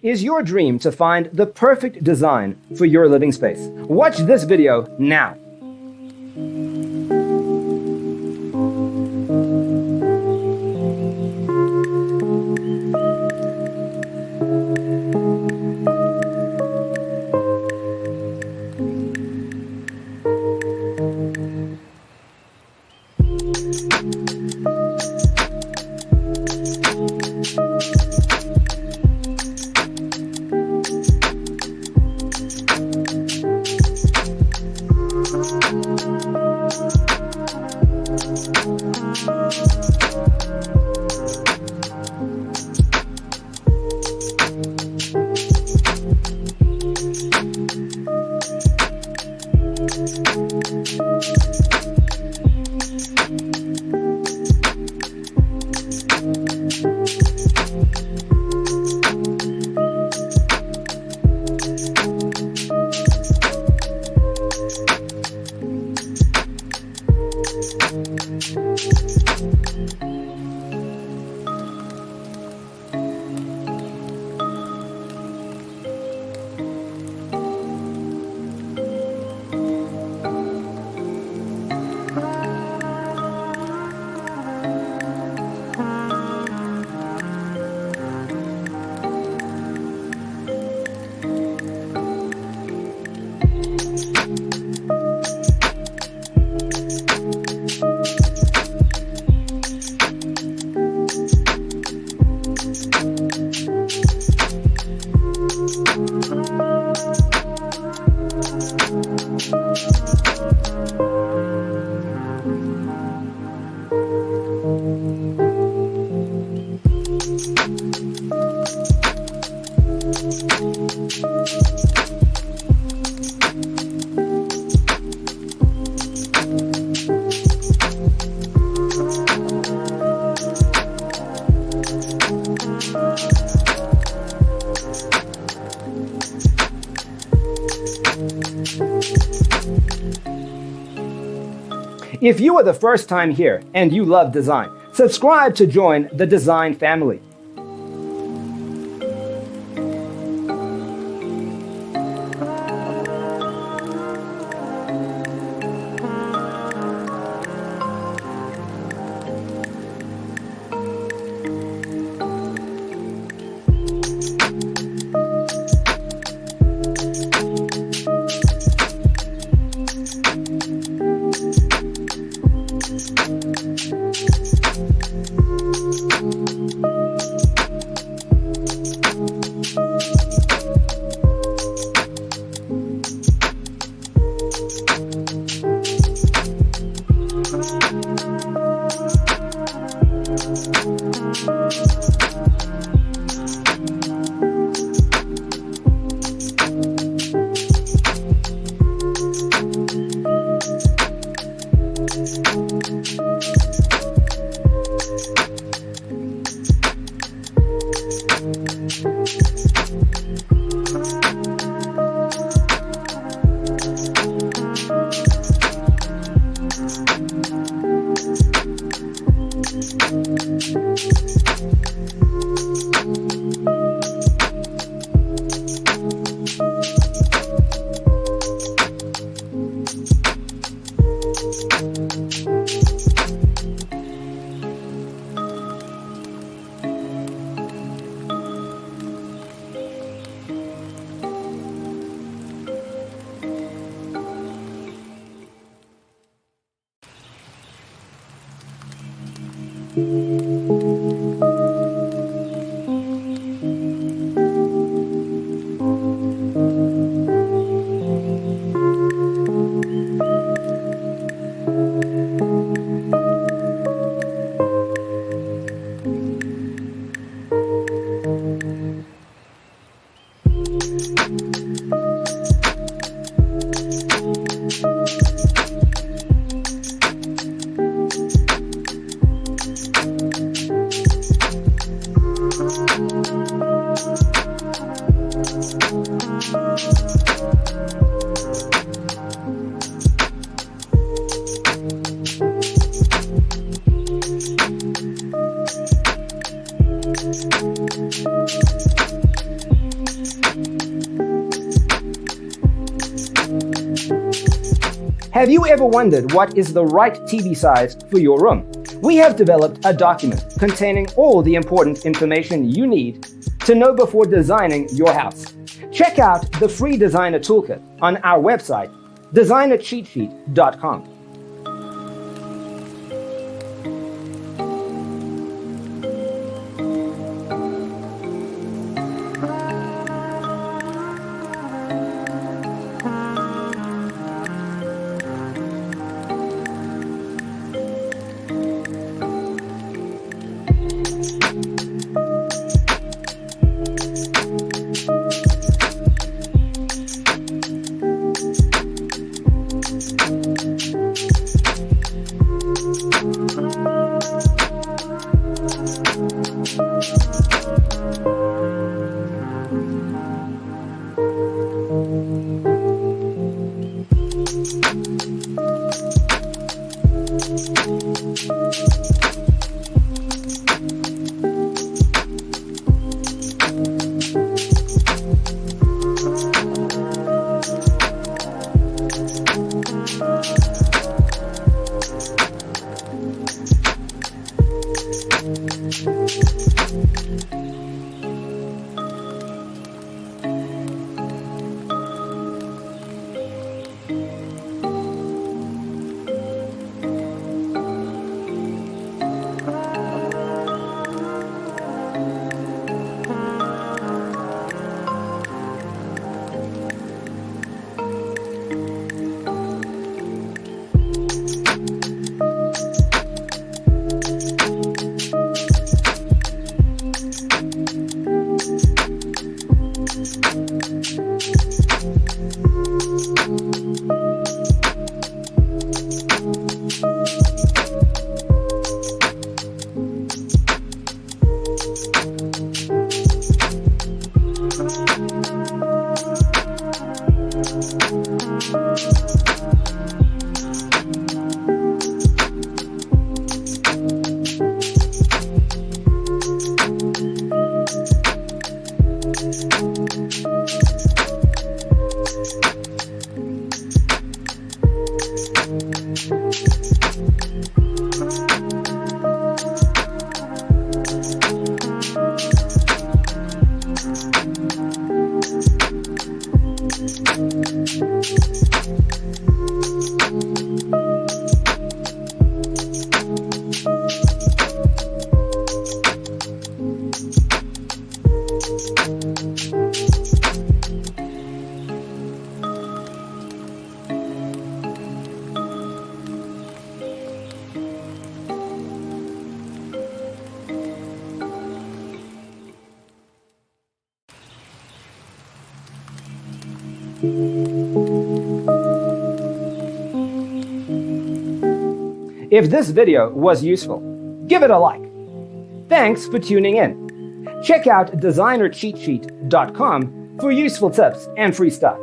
Is your dream to find the perfect design for your living space? Watch this video now. If you are the first time here and you love design, subscribe to join the design family. Have you ever wondered what is the right TV size for your room? We have developed a document containing all the important information you need to know before designing your house. Check out the free designer toolkit on our website, designercheatsheet.com. If this video was useful, give it a like. Thanks for tuning in. Check out designercheatsheet.com for useful tips and free stuff.